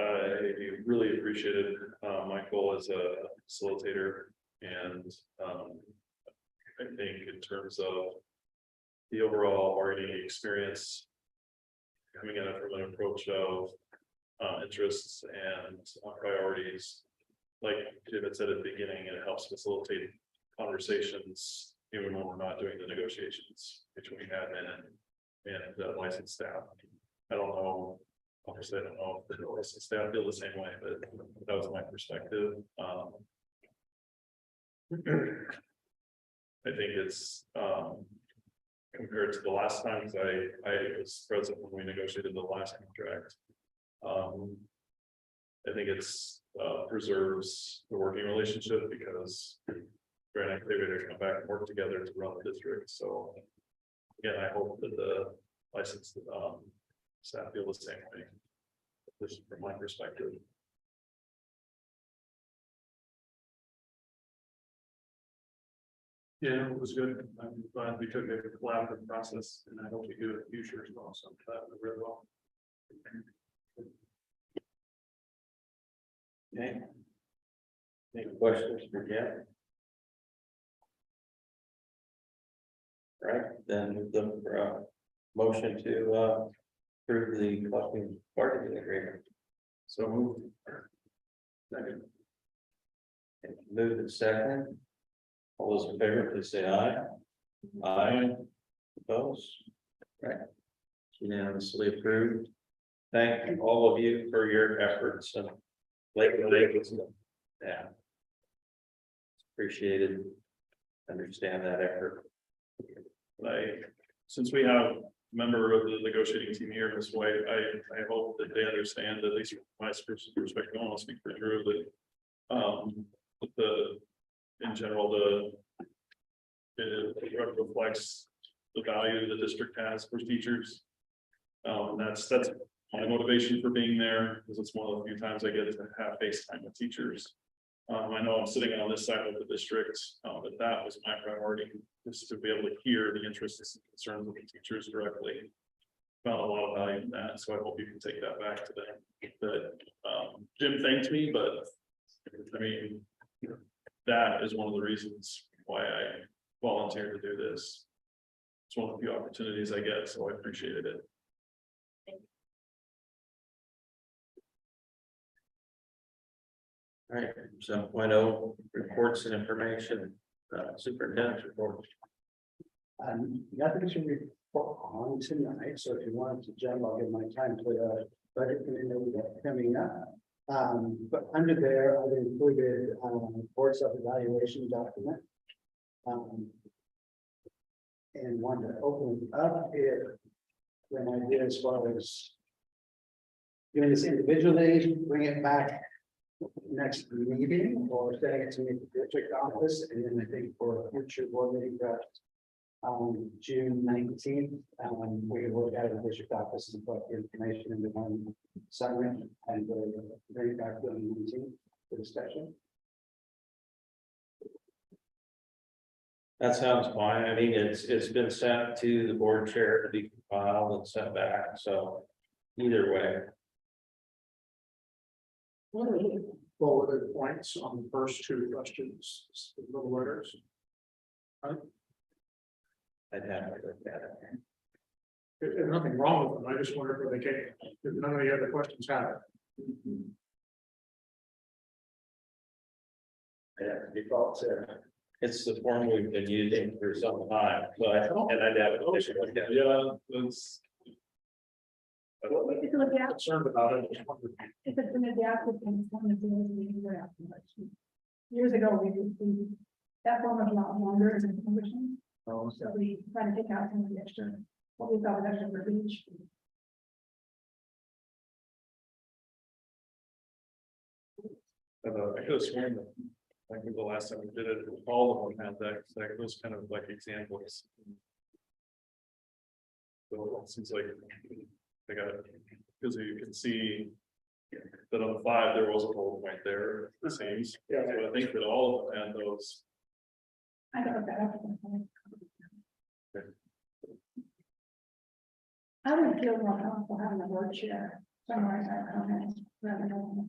really appreciated Michael as a facilitator, and I think in terms of the overall already experience, coming at it from an approach of interests and priorities, like Jim had said at the beginning, it helps facilitate conversations even when we're not doing the negotiations between admin and licensed staff. I don't know. Obviously, I don't know if the licensed staff feel the same way, but that was my perspective. I think it's compared to the last time, because I was present when we negotiated the last contract. I think it's preserves the working relationship, because Grant and David come back and work together to run the district. So again, I hope that the licensed staff feel the same way. This is from my perspective. Yeah, it was good. I'm glad we took a collaborative process, and I hope we do it in the future as well. So that went really well. Okay. Any questions for Jeff? Right, then the motion to approve the collective bargaining agreement. So moved. Second. Moved and second. All those in favor, please say aye. Aye. Opposed? Right. Unanimously approved. Thank all of you for your efforts and yeah. Appreciated. Understand that effort. Since we have a member of the negotiating team here, Ms. White, I hope that they understand, at least from my perspective, I want to speak for Drew, that in general, it reflects the value the district has for teachers. That's my motivation for being there, because it's one of the few times I get to have face time with teachers. I know I'm sitting on this side of the district, but that was my priority, just to be able to hear the interests and concerns of the teachers directly. Found a lot of value in that, so I hope you can take that back to them. That Jim thanked me, but I mean, that is one of the reasons why I volunteered to do this. It's one of the few opportunities I get, so I appreciated it. All right, 7.0 reports and information, superintendent's report. Nothing to report on tonight, so if you wanted to jump, I'll give my time to the budget committee that we got coming up. But under there, I've included reports of evaluation document. And one to open up here, when I did as far as doing this individually, bring it back next meeting, or setting it to meet the district office, and then I think for a future board meeting, June 19th, we can work out of the district office and put the information into one summary and bring it back to the 19th for discussion. That sounds fine. I mean, it's been sent to the board chair to be compiled and sent back, so either way. Well, with the points on the first 2 questions, the little letters. I'd have to look at it. There's nothing wrong with them. I just wonder if they came, if none of the other questions have it. Yeah, default to. It's the form we've been using for some time, so I'd have it. Yeah, that's. If it's a Concerned about it. I just wondered. if it's an adaptive, it's one of those meetings where years ago, that form was a lot longer than publishing. So we try to take out some of the extra, what we thought was extra for each. I could have sworn that, I think the last time we did it, all of them had that, like, those kind of like examples. So it seems like they got, because you can see that on the 5, there was a bullet point there, it seems. Yeah. So I think that all of them had those. I got that. I would feel more comfortable having a word share, summarize our comments, rather than.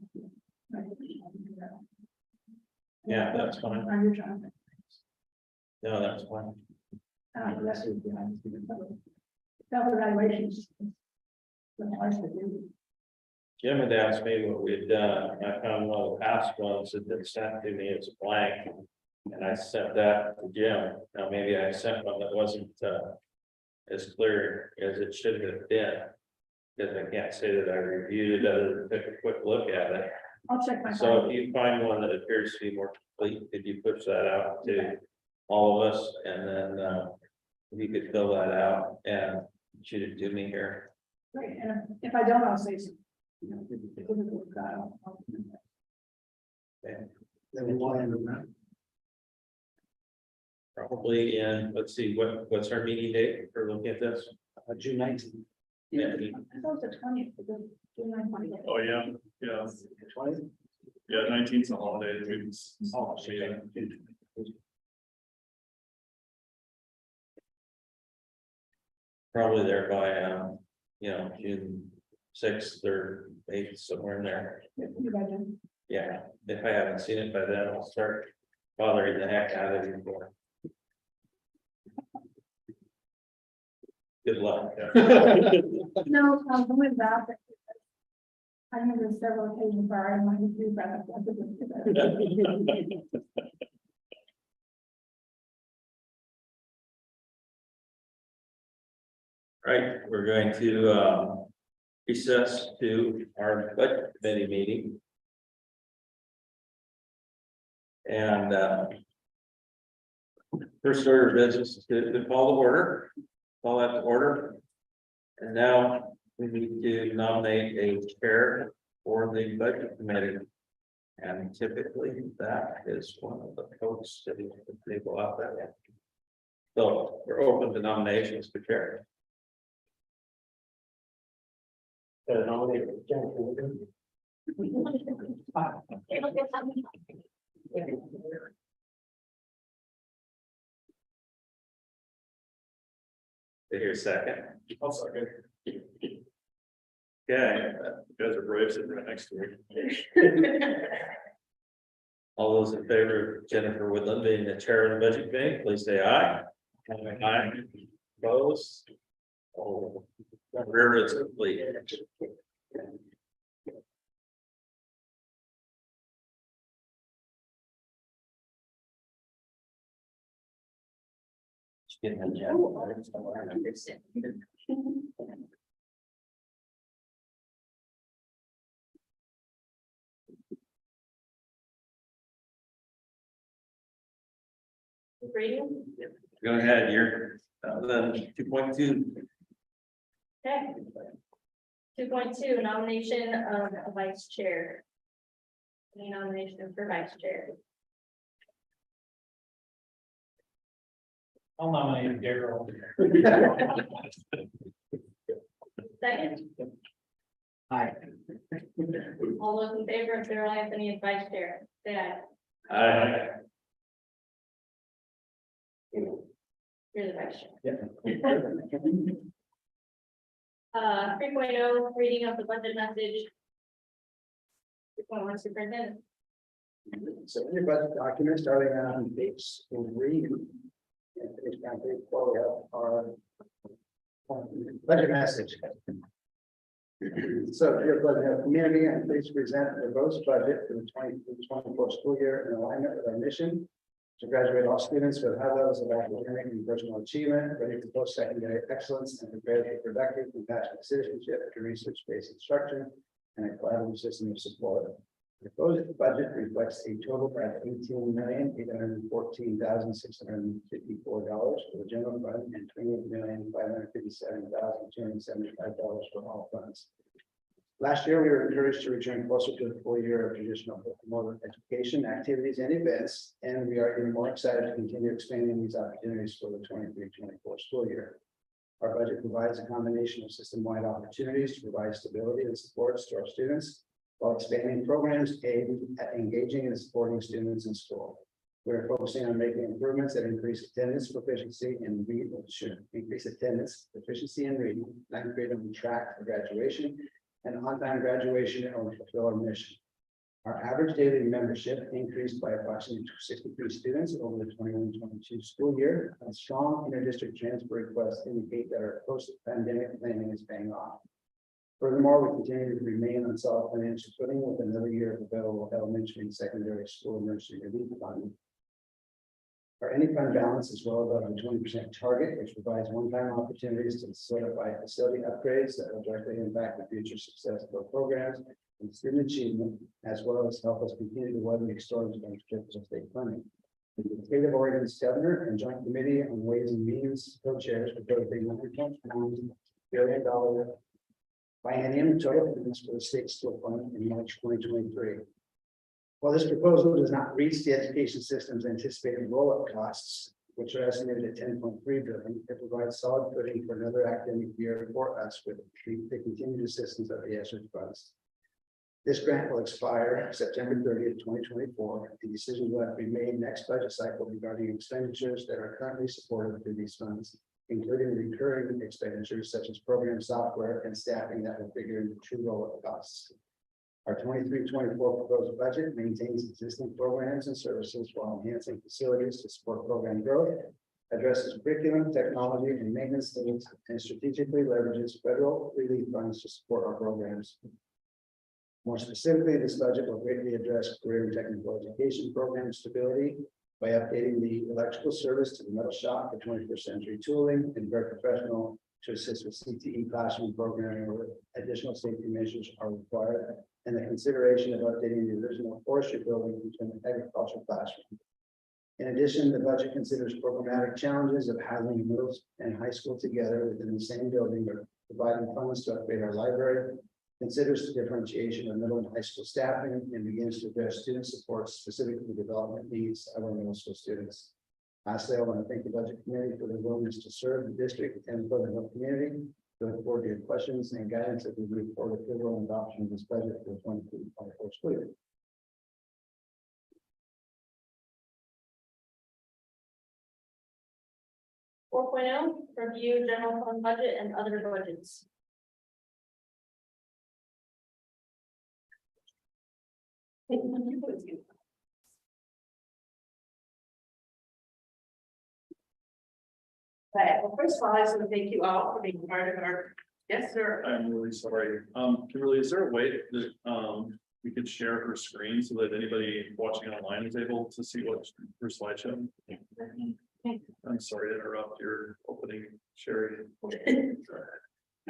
Yeah, that's fine. Are you trying to? No, that's fine. The rest of the. Self-evaluations. Jim had asked me what we had done. I found one of the past ones that they sent to me as a blank. And I sent that to Jim. Now, maybe I sent one that wasn't as clear as it should have been. Because I can't say that I reviewed it, other than took a quick look at it. I'll check my. So if you find one that appears to be more complete, could you push that out to all of us? And then if you could fill that out and shoot it to me here. Great, and if I don't, I'll say so. Then we want to. Probably in, let's see, what's our meeting date for looking at this? June 19th. Yeah, I thought it was the 20th, but then June 20th. Oh, yeah, yeah, 20th? yeah, 19's a holiday. Oh, Yeah. probably there by, June 6th or 8th, somewhere in there. You guys do. Yeah, if I haven't seen it by then, I'll start bothering the heck out of you for. Good luck. No, going back. I remember several occasions where I wanted to do that. Right, we're going to recess to our budget committee meeting. And first order of business is to call the order, call that to order. And now we need to nominate a chair for the budget committee. And typically that is one of the folks sitting at the table out there. So we're open to nominations for chair. Did you second? I'll second. Okay, You guys are brave sitting right next to me. all those in favor of Jennifer Woodland being the chair of the budget committee, please say aye. Aye. Opposed? Oh, rear is complete. Getting a job. Reading? Go ahead, you're then 2.2. Okay. 2.2, nomination of a vice chair. Any nomination for vice chair? I'll nominate Daryl. Second, Hi. all those in favor of Daryl Anthony as vice chair, say aye. Aye. You're the vice chair. Yeah. 3.0, reading of the budget message. 3.1, superintendent. So in your budget document, starting on page 3. And page down page 4, we have our budget message. So your budget community, and please present the proposed budget for the 2024 school year in alignment with our mission to graduate all students with high levels of academic and personal achievement, ready for post-secondary excellence, and prepared for productive, compassionate citizenship to research-based instruction and a collaborative system of support. The proposed budget reflects a total of $18,814,654 for the general fund and $28,557,275 for all funds. Last year, we were encouraged to return closer to the full year of traditional motor education activities and events, and we are even more excited to continue expanding these opportunities for the 23-24 school year. Our budget provides a combination of system-wide opportunities to provide stability and supports to our students, while expanding programs aimed at engaging and supporting students in school. We are focusing on making improvements that increase attendance, proficiency, and reading, should increase attendance, proficiency, and reading, ninth grade on track for graduation, and on-time graduation in order to fulfill our mission. Our average daily membership increased by approximately 63 students over the 21-22 school year, and strong interdistrict transfer requests indicate that our post-pandemic planning is paying off. Furthermore, we continue to remain on solid financial footing with another year of available elementary and secondary school emergency relief funding. Our any fund balance is well above the 20% target, which provides one-time opportunities to solidify facility upgrades that will directly impact the future success of our programs and student achievement, as well as help us continue to weather the storms of unpredictable state funding. The state of Oregon's governor and joint committee on ways and means co-chairs proposed a $1.9 billion biennium total commitments for the state school fund in March 2023. While this proposal does not reach the education system's anticipated roll-up costs, which are estimated at $10.3 billion, it provides solid footing for another academic year for us with the continued assistance of the ESSER funds. This grant will expire September 30th, 2024. The decisions will have to be made next budget cycle regarding expenditures that are currently supported through these funds, including recurring expenditures such as program software and staffing that will figure into true roll-up costs. Our 23-24 proposed budget maintains existing programs and services while enhancing facilities to support program growth, addresses curriculum, technology, and maintenance needs, and strategically leverages federal relief funds to support our programs. More specifically, this budget will greatly address career and technical education program stability by updating the electrical service to the metal shop for 21st century tooling and paraprofessional to assist with CTE classroom programming where additional safety measures are required, and the consideration of updating the original forestry building into an agricultural classroom. In addition, the budget considers programmatic challenges of housing middle and high school together within the same building, or providing funds to upgrade our library, considers the differentiation of middle and high school staffing, and begins to address student support specific to the development needs of our middle school students. Lastly, I want to thank the budget committee for their willingness to serve the district and the Pleasant Hill community. Look forward to your questions and guidance as we move forward to the adoption of this budget for the 23-24 school year. Review general fund budget and other budgets. Right, well, first of all, I just want to thank you all for being part of our, yes, sir. I'm really sorry. Kimberly, is there a way that we could share her screen so that anybody watching online is able to see what her slideshow? I'm sorry to interrupt your opening, Sherry.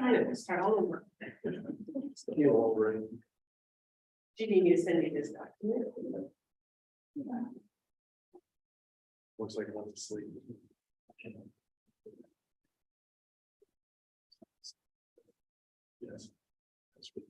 I know, start all over. Feel over it. Do you need me to send you this document? Looks like I went to sleep. Yes. That's good.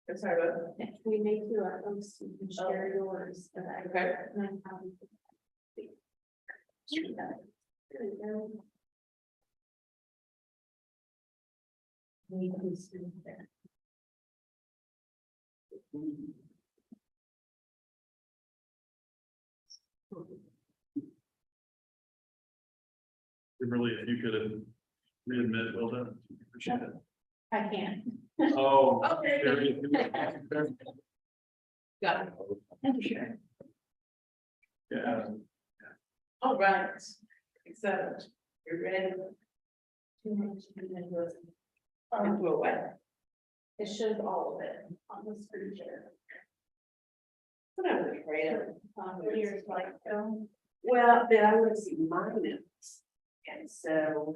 I'm sorry, what? Can we make you a host and share yours? Okay. There we go. There. Kimberly, if you could readmit, well done. Appreciate it. I can. Oh. Okay. Sherry, Got it. Thank you, Sharon. yeah. All right. So you're ready. Into a what? It shows all of it on the screen share. What I was afraid of, what you're like, well, then I would see my notes, and so.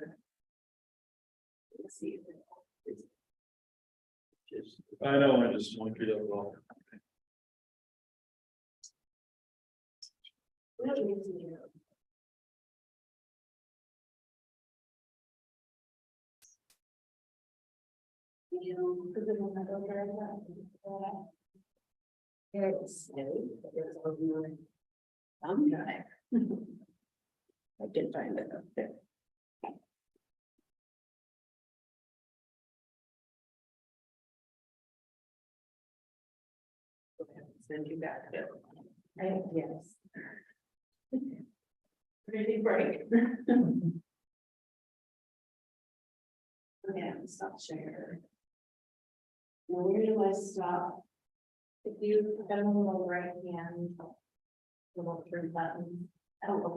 Let's see. I know, I just want you to go. I'm guy. I did find it up there. Send you back there. Yes. Really break. Yeah, stop share. Where do I stop? If you, I don't know, right hand. Little three button. I don't know.